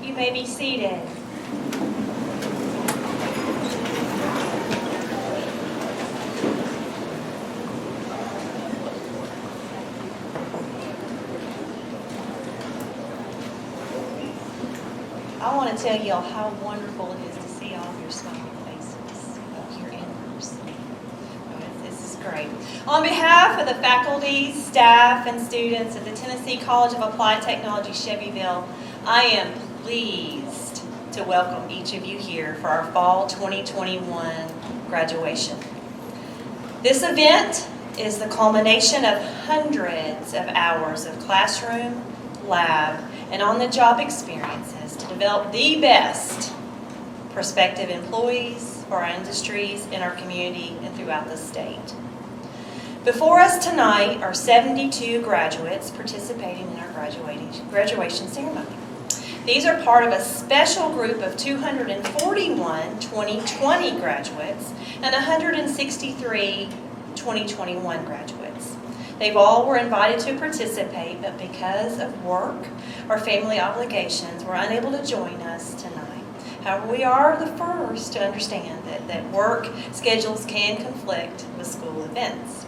You may be seated. I want to tell you all how wonderful it is to see all of your smiling faces here in person. This is great. On behalf of the faculty, staff, and students at the Tennessee College of Applied Technology, Shelbyville, I am pleased to welcome each of you here for our Fall 2021 graduation. This event is the culmination of hundreds of hours of classroom, lab, and on-the-job experiences to develop the best prospective employees for our industries in our community and throughout the state. Before us tonight are 72 graduates participating in our graduation ceremony. These are part of a special group of 241 2020 graduates and 163 2021 graduates. They've all were invited to participate, but because of work or family obligations, were unable to join us tonight. However, we are the first to understand that work schedules can conflict with school events.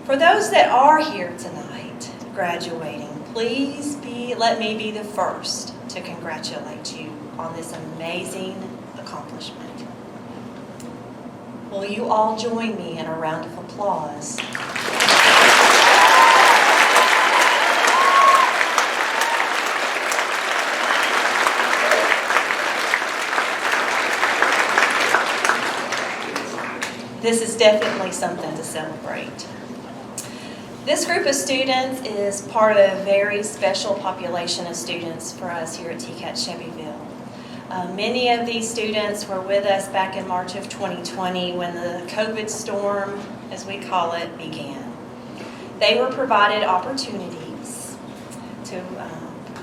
For those that are here tonight graduating, please let me be the first to congratulate you on this amazing accomplishment. Will you all join me in a round of applause? This is definitely something to celebrate. This group of students is part of a very special population of students for us here at TCAT Shelbyville. Many of these students were with us back in March of 2020 when the COVID storm, as we call it, began. They were provided opportunities to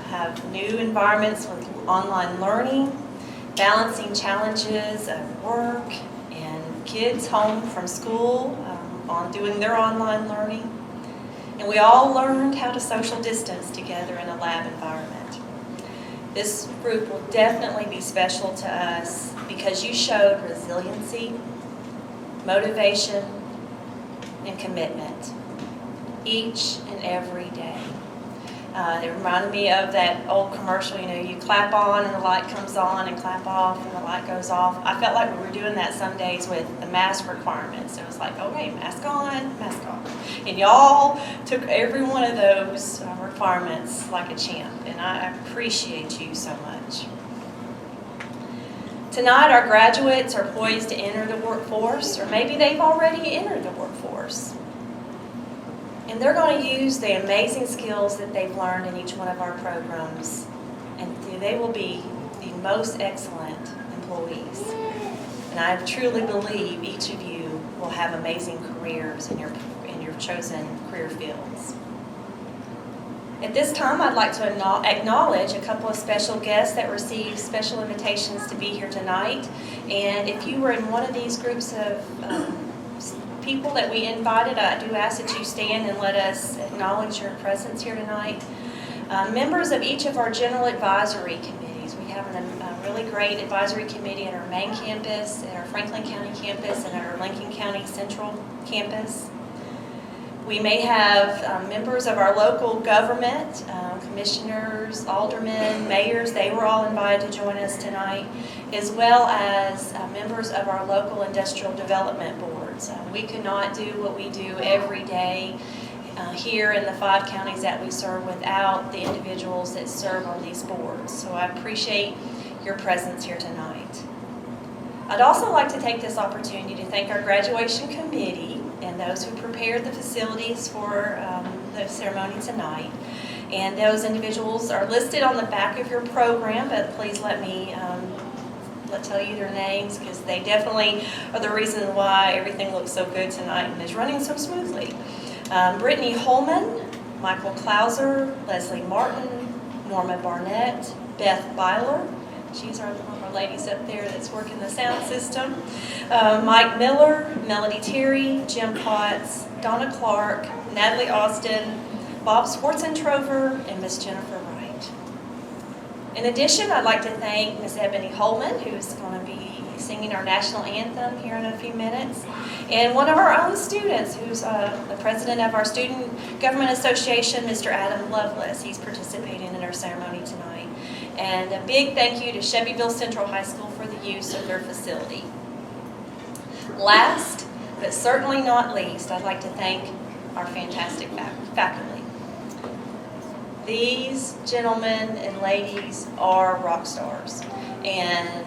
have new environments with online learning, balancing challenges of work and kids home from school on doing their online learning. And we all learned how to social distance together in a lab environment. This group will definitely be special to us because you showed resiliency, motivation, and commitment each and every day. It reminded me of that old commercial, you clap on and the light comes on and clap off and the light goes off. I felt like we were doing that some days with the mask requirements. It was like, okay, mask on, mask off. And y'all took every one of those requirements like a champ, and I appreciate you so much. Tonight, our graduates are poised to enter the workforce, or maybe they've already entered the workforce. And they're going to use the amazing skills that they've learned in each one of our programs, and they will be the most excellent employees. And I truly believe each of you will have amazing careers in your chosen career fields. At this time, I'd like to acknowledge a couple of special guests that received special invitations to be here tonight. And if you were in one of these groups of people that we invited, I do ask that you stand and let us acknowledge your presence here tonight. Members of each of our general advisory committees. We have a really great advisory committee at our main campus, at our Franklin County campus, and at our Lincoln County Central campus. We may have members of our local government, commissioners, aldermen, mayors. They were all invited to join us tonight, as well as members of our local industrial development boards. We could not do what we do every day here in the 5 counties that we serve without the individuals that serve on these boards. So I appreciate your presence here tonight. I'd also like to take this opportunity to thank our graduation committee and those who prepared the facilities for the ceremony tonight. And those individuals are listed on the back of your program, but please let me tell you their names, because they definitely are the reason why everything looks so good tonight and is running so smoothly. Brittany Holman, Michael Klauser, Leslie Martin, Norma Barnett, Beth Byler. She's one of our ladies up there that's working the sound system. Mike Miller, Melody Terry, Jim Potts, Donna Clark, Natalie Austin, Bob Swartzentrover, and Miss Jennifer Wright. In addition, I'd like to thank Miss Ebony Holman, who's going to be singing our national anthem here in a few minutes, and one of our own students, who's the president of our Student Government Association, Mr. Adam Lovelace. He's participating in our ceremony tonight. And a big thank you to Shelbyville Central High School for the use of their facility. Last, but certainly not least, I'd like to thank our fantastic faculty. These gentlemen and ladies are rock stars, and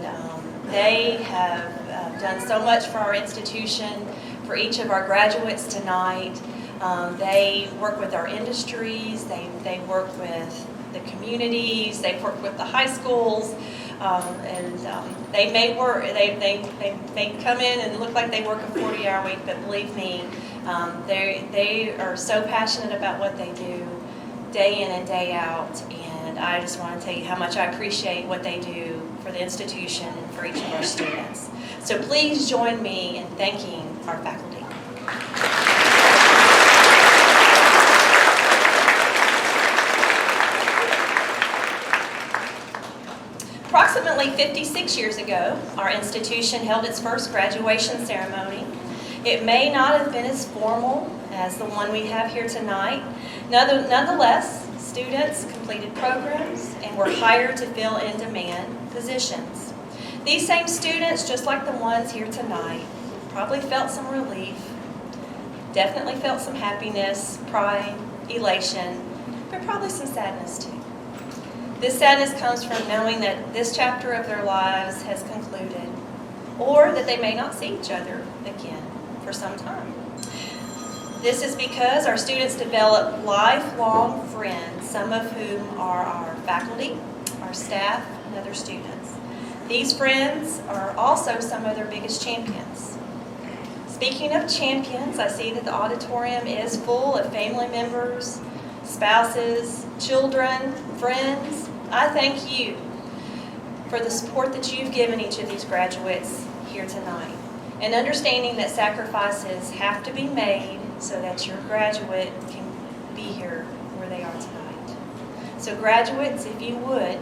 they have done so much for our institution, for each of our graduates tonight. They work with our industries, they work with the communities, they work with the high schools, and they may work, they come in and look like they work a 40-hour week, but believe me, they are so passionate about what they do day in and day out, and I just want to tell you how much I appreciate what they do for the institution and for each of our students. So please join me in thanking our faculty. Approximately 56 years ago, our institution held its first graduation ceremony. It may not have been as formal as the one we have here tonight. Nonetheless, students completed programs and were hired to fill in-demand positions. These same students, just like the ones here tonight, probably felt some relief, definitely felt some happiness, pride, elation, but probably some sadness too. This sadness comes from knowing that this chapter of their lives has concluded, or that they may not see each other again for some time. This is because our students develop lifelong friends, some of whom are our faculty, our staff, and other students. These friends are also some of their biggest champions. Speaking of champions, I see that the auditorium is full of family members, spouses, children, friends. I thank you for the support that you've given each of these graduates here tonight, and understanding that sacrifices have to be made so that your graduate can be here where they are tonight. So graduates, if you would,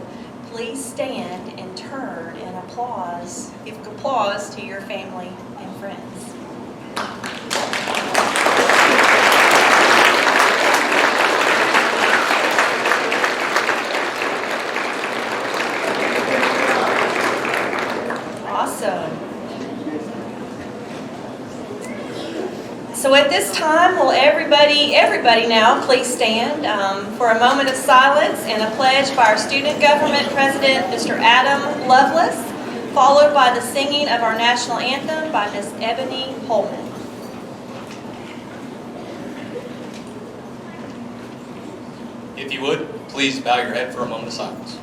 please stand and turn and give applause to your family and friends. So at this time, will everybody now please stand for a moment of silence and a pledge by our Student Government President, Mr. Adam Lovelace, followed by the singing of our national anthem by Miss Ebony Holman. If you would, please bow your head for a moment of silence.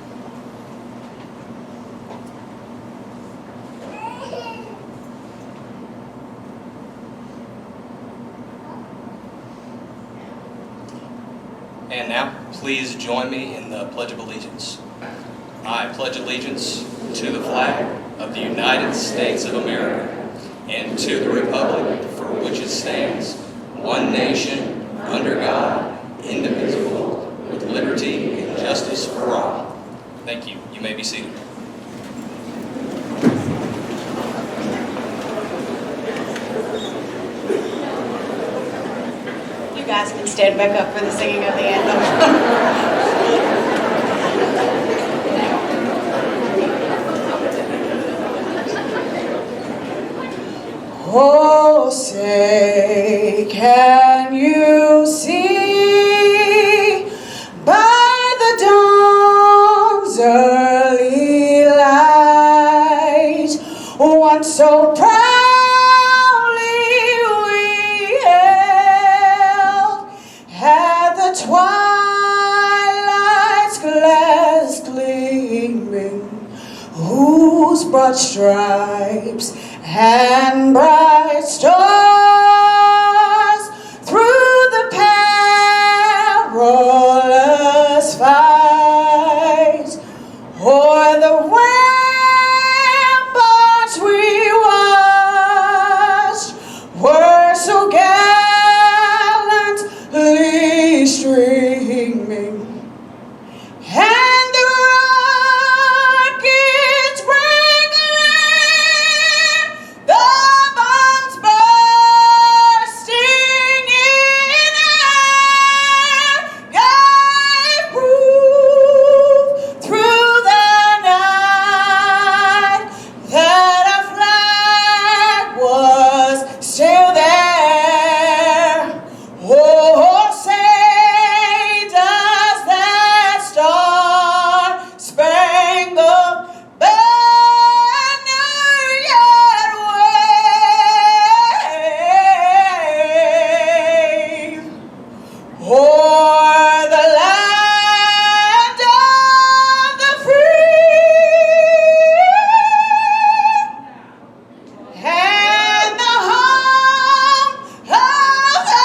And now, please join me in the Pledge of Allegiance. I pledge allegiance to the flag of the United States of America and to the republic for which it stands, one nation, under God, indivisible, with liberty and justice for all. Thank you. You may be seated. You guys can stand back up for the singing of the anthem. Oh, say, can you see by the dawn's early light what so proudly we hailed at the twilight's glass gleaming, whose broad stripes and bright stars through the perilous fight o'er the ramparts we watched were so gallantly streaming, and the rockets the bombs bursting in air gave proof through the night that our flag was still there. Oh, say does that star-spangled banner yet wave o'er the land of the free and the home of the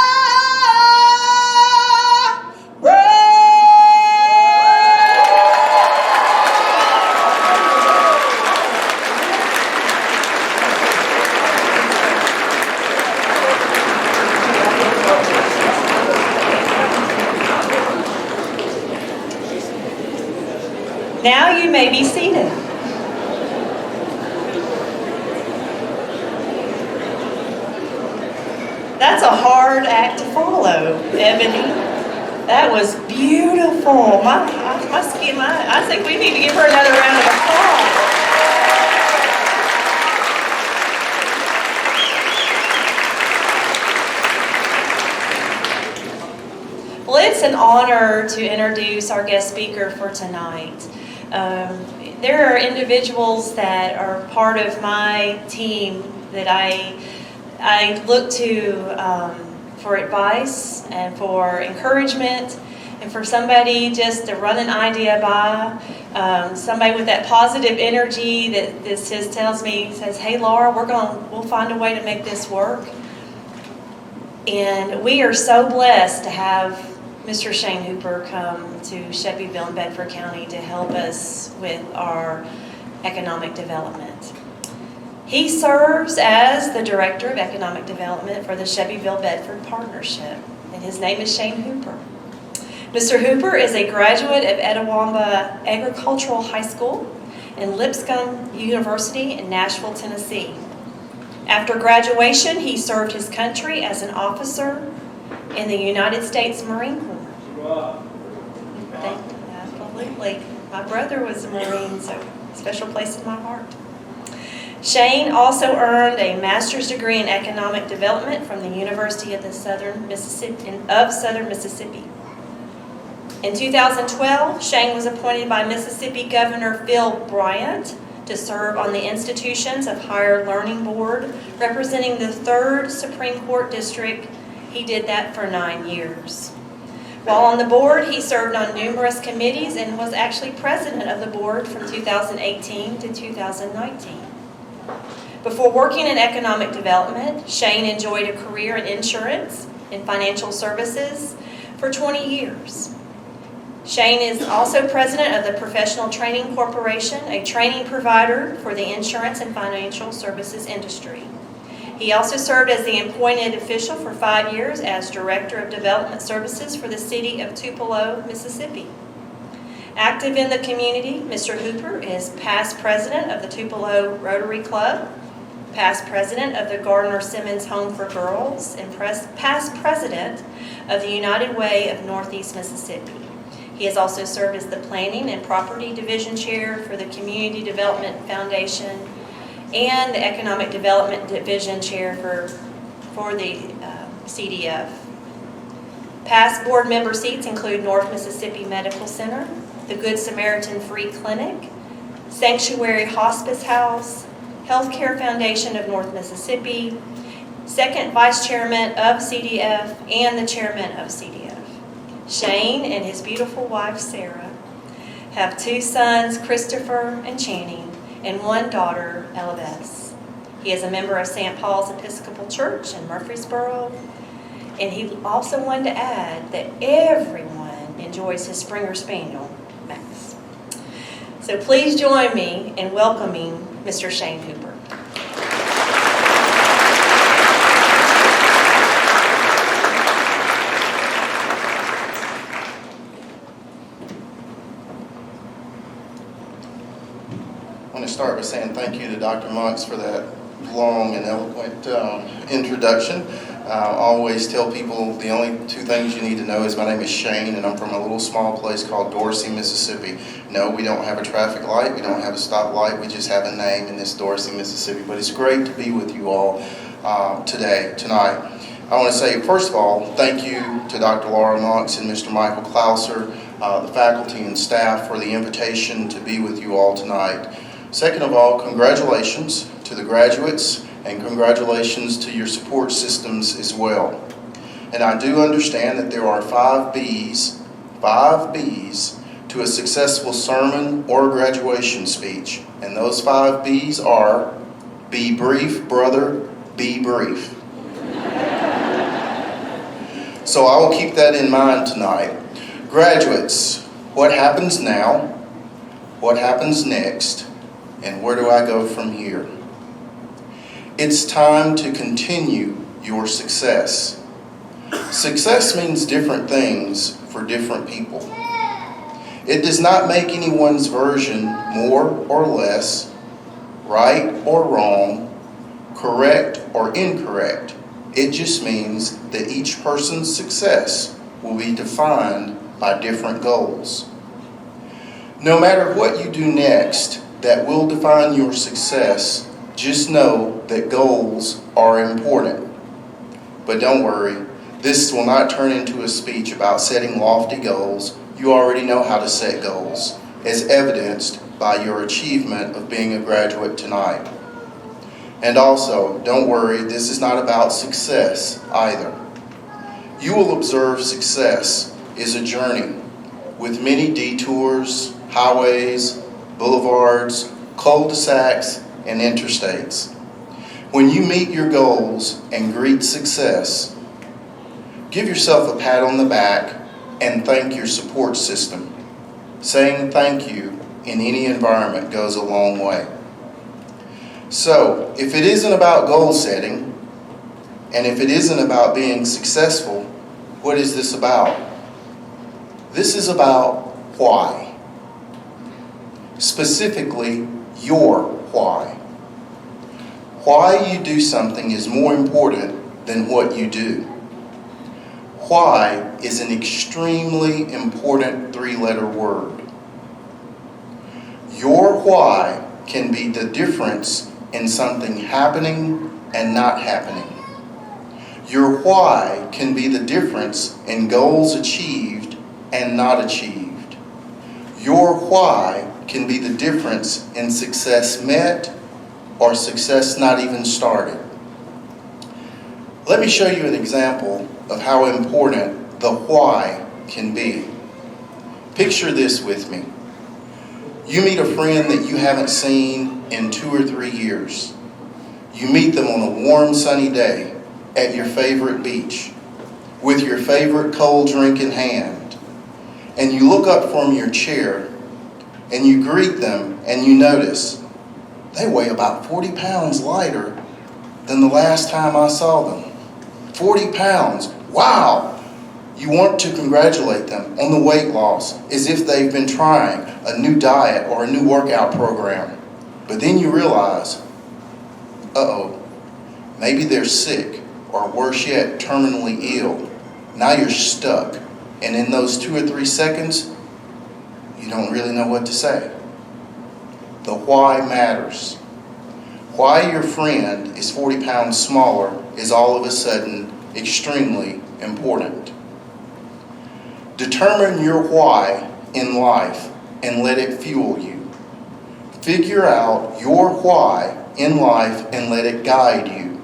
Now you may be seated. That's a hard act to follow, Ebony. That was beautiful. I think we need to give her another round of applause. Well, it's an honor to introduce our guest speaker for tonight. There are individuals that are part of my team that I look to for advice and for encouragement, and for somebody just to run an idea by, somebody with that positive energy that just tells me, says, "Hey, Laura, we'll find a way to make this work." And we are so blessed to have Mr. Shane Hooper come to Shelbyville and Bedford County to help us with our economic development. He serves as the Director of Economic Development for the Shelbyville-Bedford Partnership, and his name is Shane Hooper. Mr. Hooper is a graduate of Etowah Agricultural High School and Lipscomb University in Nashville, Tennessee. After graduation, he served his country as an officer in the United States Marine Corps. Absolutely. My brother was a Marine, so special place in my heart. Shane also earned a master's degree in economic development from the University of Southern Mississippi. In 2012, Shane was appointed by Mississippi Governor Phil Bryant to serve on the Institutions of Higher Learning Board, representing the 3rd Supreme Court District. He did that for 9 years. While on the board, he served on numerous committees and was actually president of the board from 2018 to 2019. Before working in economic development, Shane enjoyed a career in insurance and financial services, for 20 years. Shane is also president of the Professional Training Corporation, a training provider for the insurance and financial services industry. He also served as the appointed official for 5 years as Director of Development Services for the city of Tupelo, Mississippi. Active in the community, Mr. Hooper is past president of the Tupelo Rotary Club, past president of the Gardner Simmons Home for Girls, and past president of the United Way of Northeast Mississippi. He has also served as the Planning and Property Division Chair for the Community Development Foundation and the Economic Development Division Chair for the CDF. Past board member seats include North Mississippi Medical Center, the Good Samaritan Free Clinic, Sanctuary Hospice House, Healthcare Foundation of North Mississippi, second vice chairman of CDF, and the chairman of CDF. Shane and his beautiful wife, Sarah, have 2 sons, Christopher and Channing, and 1 daughter, Elabeth. He is a member of St. Paul's Episcopal Church in Murfreesboro, and he also wanted to add that everyone enjoys his Springer Spaniel, Max. So please join me in welcoming Mr. Shane Hooper. I want to start by saying thank you to Dr. Monks for that long and eloquent introduction. I always tell people the only 2 things you need to know is my name is Shane and I'm from a little small place called Dorsey, Mississippi. No, we don't have a traffic light, we don't have a stoplight, we just have a name in this Dorsey, Mississippi. But it's great to be with you all tonight. I want to say, first of all, thank you to Dr. Laura Monks and Mr. Michael Klauser, the faculty and staff for the invitation to be with you all tonight. Second of all, congratulations to the graduates and congratulations to your support systems as well. And I do understand that there are 5 B's to a successful sermon or graduation speech. And those 5 B's are, be brief, brother, be brief. So I will keep that in mind tonight. Graduates, what happens now? What happens next? And where do I go from here? It's time to continue your success. Success means different things for different people. It does not make anyone's version more or less, right or wrong, correct or incorrect. It just means that each person's success will be defined by different goals. No matter what you do next that will define your success, just know that goals are important. But don't worry, this will not turn into a speech about setting lofty goals. You already know how to set goals, as evidenced by your achievement of being a graduate tonight. And also, don't worry, this is not about success either. You will observe success is a journey with many detours, highways, boulevards, cul-de-sacs, and interstates. When you meet your goals and greet success, give yourself a pat on the back and thank your support system. Saying thank you in any environment goes a long way. So, if it isn't about goal setting, and if it isn't about being successful, what is this about? This is about why. Specifically, your why. Why you do something is more important than what you do. Why is an extremely important 3-letter word. Your why can be the difference in something happening and not happening. Your why can be the difference in goals achieved and not achieved. Your why can be the difference in success met or success not even started. Let me show you an example of how important the why can be. Picture this with me. You meet a friend that you haven't seen in 2 or 3 years. You meet them on a warm, sunny day at your favorite beach. with your favorite cold drink in hand, and you look up from your chair and you greet them and you notice they weigh about 40 pounds lighter than the last time I saw them. 40 pounds, wow! You want to congratulate them on the weight loss as if they've been trying a new diet or a new workout program. But then you realize, uh-oh, maybe they're sick, or worse yet, terminally ill. Now you're stuck, and in those 2 or 3 seconds, you don't really know what to say. The why matters. Why your friend is 40 pounds smaller is all of a sudden extremely important. Determine your why in life and let it fuel you. Figure out your why in life and let it guide you.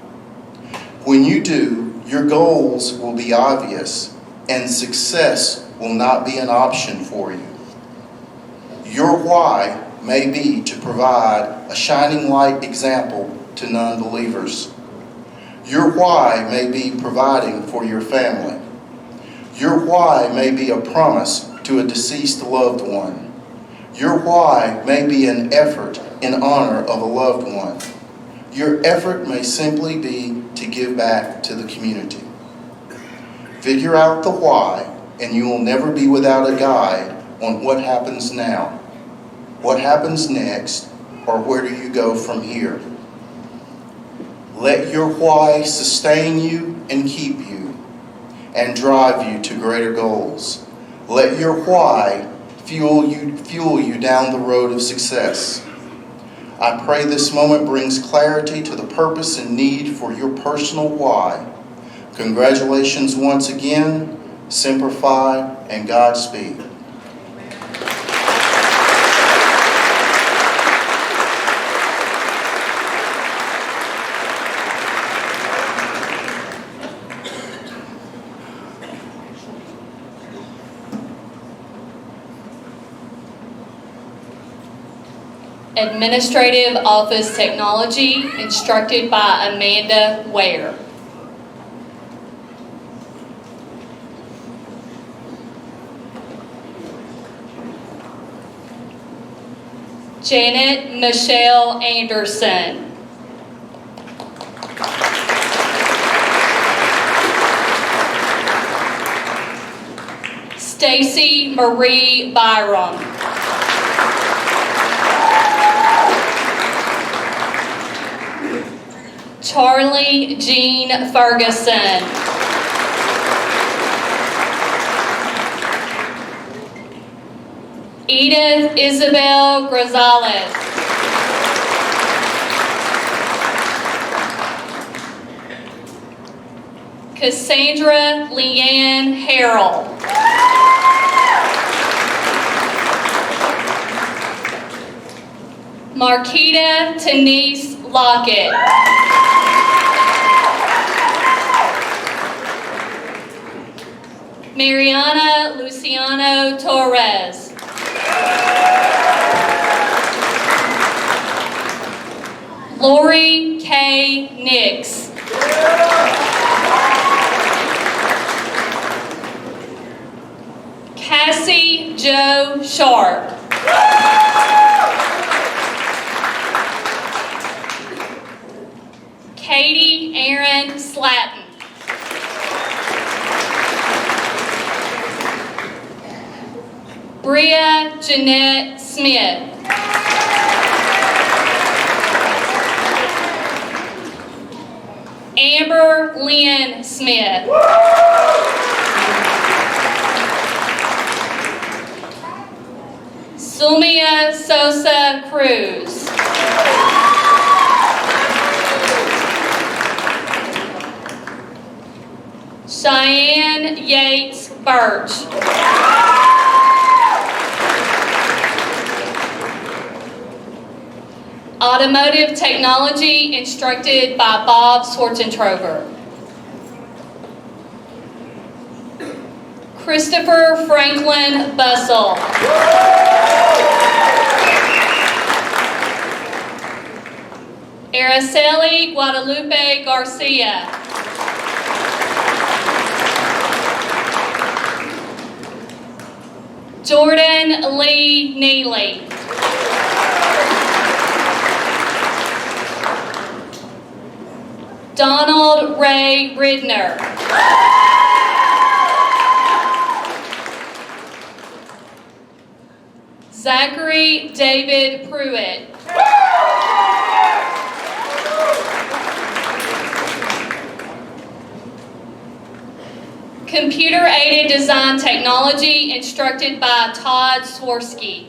When you do, your goals will be obvious and success will not be an option for you. Your why may be to provide a shining light example to non-believers. Your why may be providing for your family. Your why may be a promise to a deceased loved one. Your why may be an effort in honor of a loved one. Your effort may simply be to give back to the community. Figure out the why, and you will never be without a guide on what happens now, what happens next, or where do you go from here. Let your why sustain you and keep you and drive you to greater goals. Let your why fuel you down the road of success. I pray this moment brings clarity to the purpose and need for your personal why. Congratulations once again, Semper Fi, and Godspeed. Administrative Office Technology, instructed by Amanda Ware. Janet Michelle Anderson. Stacy Marie Byram. Charlie Jean Ferguson. Edith Isabel Grazales. Cassandra Leanne Harrell. Marquita Denise Lockett. Mariana Luciano Torres. Lori K. Nix. Cassie Jo Sharp. Katie Aaron Slatton. Bria Jeanette Smith. Amber Lynn Smith. Sumia Sosa Cruz. Cheyenne Yates Birch. Automotive Technology, instructed by Bob Swartentroger. Christopher Franklin Bussell. Araceli Guadalupe Garcia. Jordan Lee Neely. Donald Ray Ridner. Zachary David Pruitt. Computer-aided design technology, instructed by Todd Swirsky.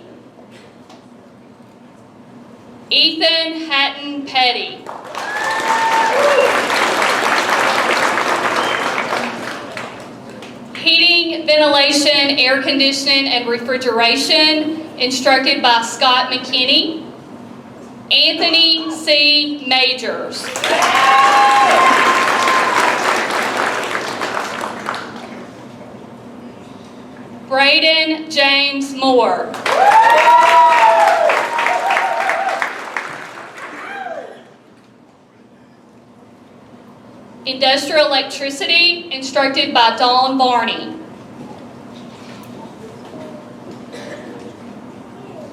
Ethan Hatton Petty. Heating, ventilation, air conditioning, and refrigeration, instructed by Scott McKinney. Anthony C. Majors. Braden James Moore. Industrial electricity, instructed by Dawn Barney.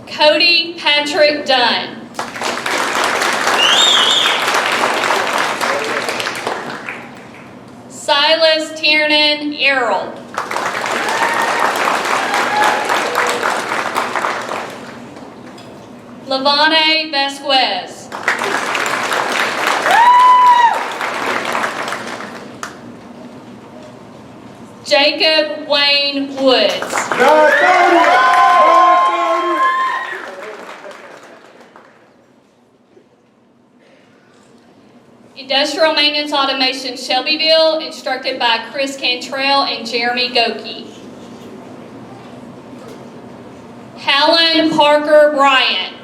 Cody Patrick Dunn. Silas Tiernan Errol. Lavane Vasquez. Jacob Wayne Woods. Industrial Maintenance Automation Shelbyville, instructed by Chris Cantrell and Jeremy Goki. Hallen Parker Bryant.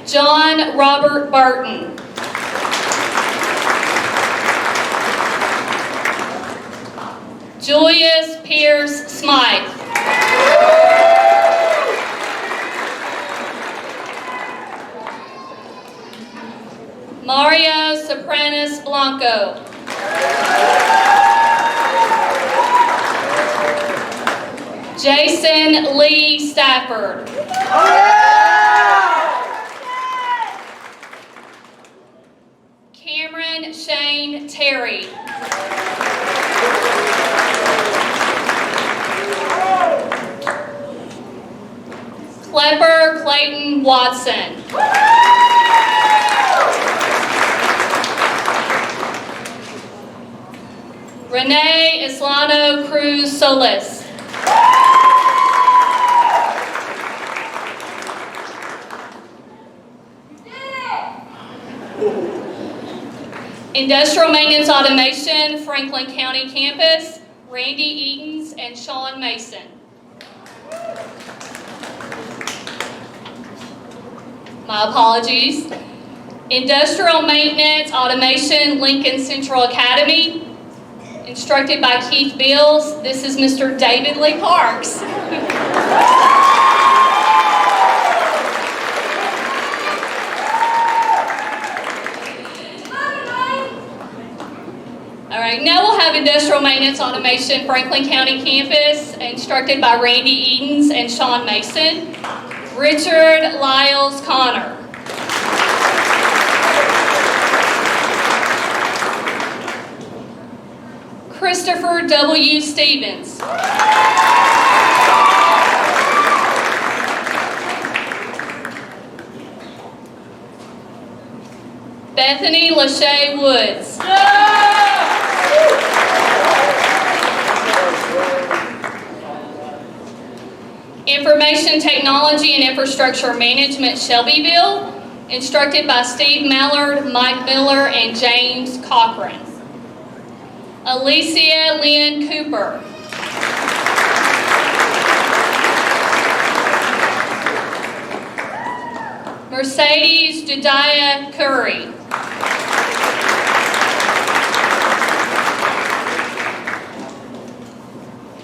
John Robert Burton. Julius Pierce Smythe. Mario Sopranos Blanco. Jason Lee Stafford. Cameron Shane Terry. Klepper Clayton Watson. Renee Islano Cruz Solis. Industrial Maintenance Automation, Franklin County Campus, Randy Eatons and Sean Mason. My apologies. Industrial Maintenance Automation, Lincoln Central Academy, instructed by Keith Bills. This is Mr. David Lee Parks. All right, now we'll have Industrial Maintenance Automation, Franklin County Campus, instructed by Randy Eatons and Sean Mason. Richard Lyles Connor. Christopher W. Stevens. Bethany Lachey Woods. Information Technology and Infrastructure Management Shelbyville, instructed by Steve Mallard, Mike Miller, and James Cochran. Alicia Lynn Cooper. Mercedes Jediah Curry.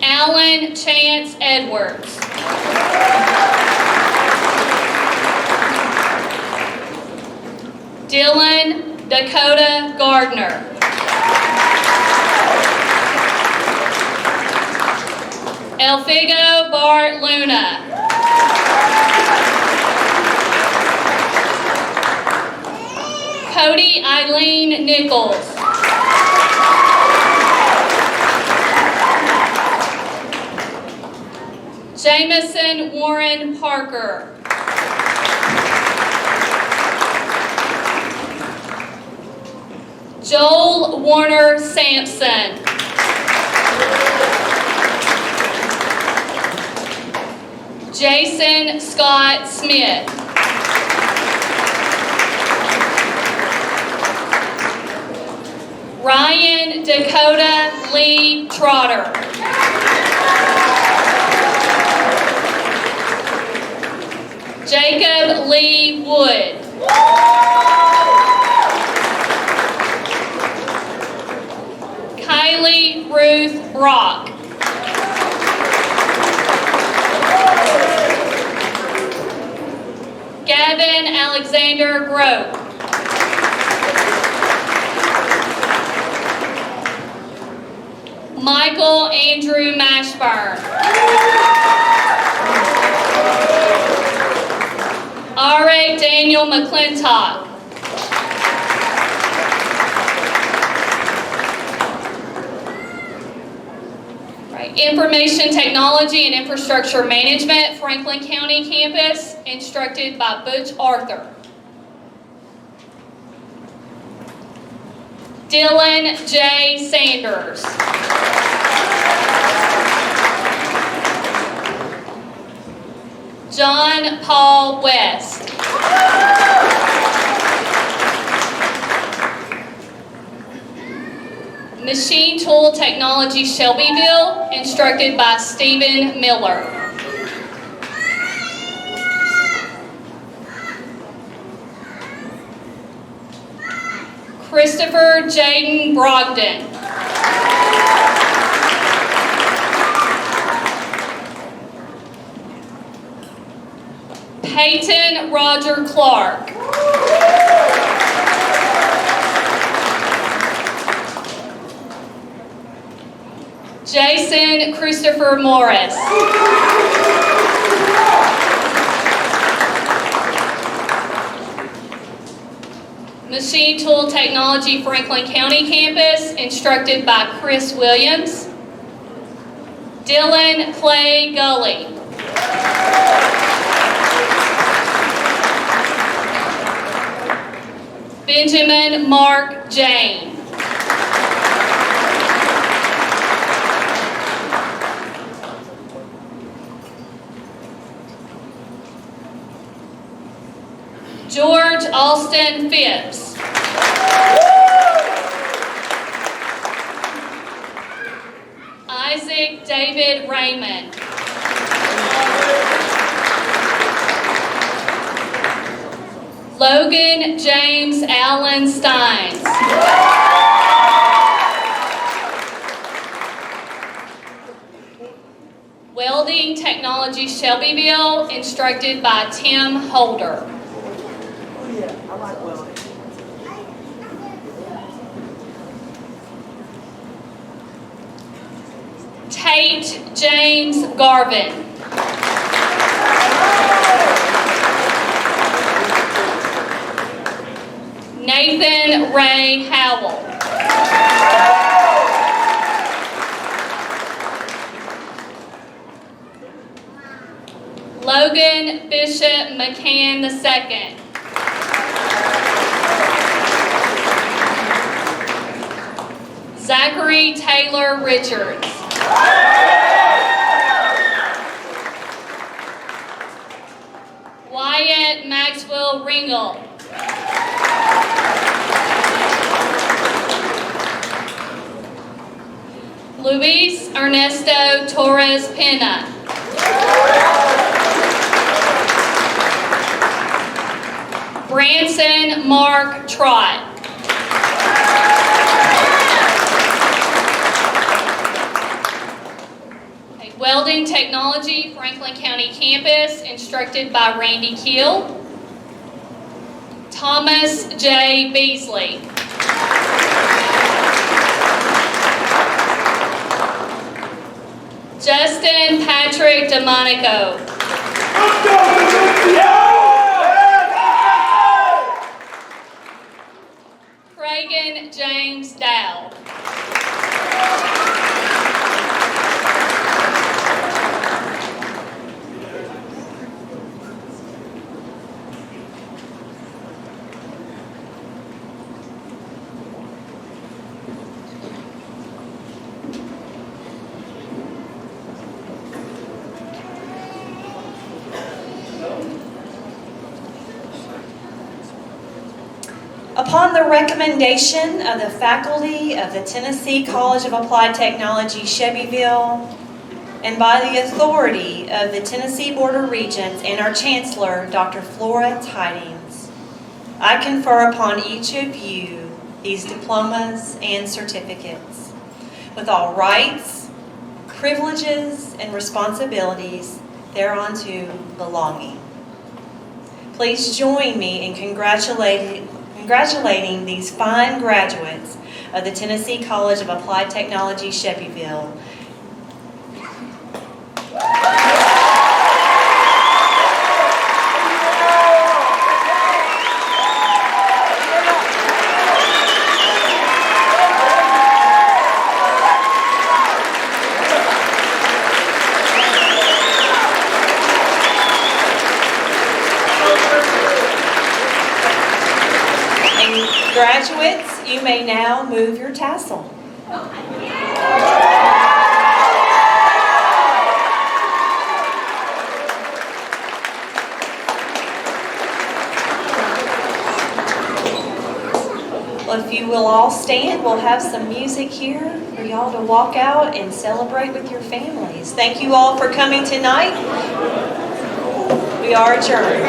Alan Chance Edwards. Dylan Dakota Gardner. Elfigo Bart Luna. Cody Eileen Nichols. Jamison Warren Parker. Joel Warner Sampson. Jason Scott Smith. Ryan Dakota Lee Trotter. Jacob Lee Wood. Kylie Ruth Brock. Gavin Alexander Grote. Michael Andrew Mashburn. Arik Daniel McClintock. Information Technology and Infrastructure Management, Franklin County Campus, instructed by Butch Arthur. Dylan J. Sanders. John Paul West. Machine Tool Technology Shelbyville, instructed by Stephen Miller. Christopher Jaden Brogdon. Peyton Roger Clark. Jason Christopher Morris. Machine Tool Technology Franklin County Campus, instructed by Chris Williams. Dylan Clay Gully. Benjamin Mark Jane. George Austin Phipps. Isaac David Raymond. Logan James Allen Steins. Welding Technology Shelbyville, instructed by Tim Holder. I like welding. Tate James Garvin. Nathan Ray Howell. Logan Bishop McCann II. Zachary Taylor Richards. Wyatt Maxwell Ringel. Luis Ernesto Torres Pena. Branson Mark Trott. Welding Technology, Franklin County Campus, instructed by Randy Keel. Thomas J. Beasley. Justin Justin Patrick DeMonico. Reagan James Dow. Upon the recommendation of the faculty of the Tennessee College of Applied Technology, Shelbyville, and by the authority of the Tennessee Board of Regents and our Chancellor, Dr. Flora Tidings, I confer upon each of you these diplomas and certificates, with all rights, privileges, and responsibilities thereunto belonging. Please join me in congratulating these fine graduates of the Tennessee College of Applied Technology, Shelbyville. Graduates, you may now move your tassel. Well, if you will all stand, we'll have some music here for y'all to walk out and celebrate with your families. Thank you all for coming tonight. We are adjourned.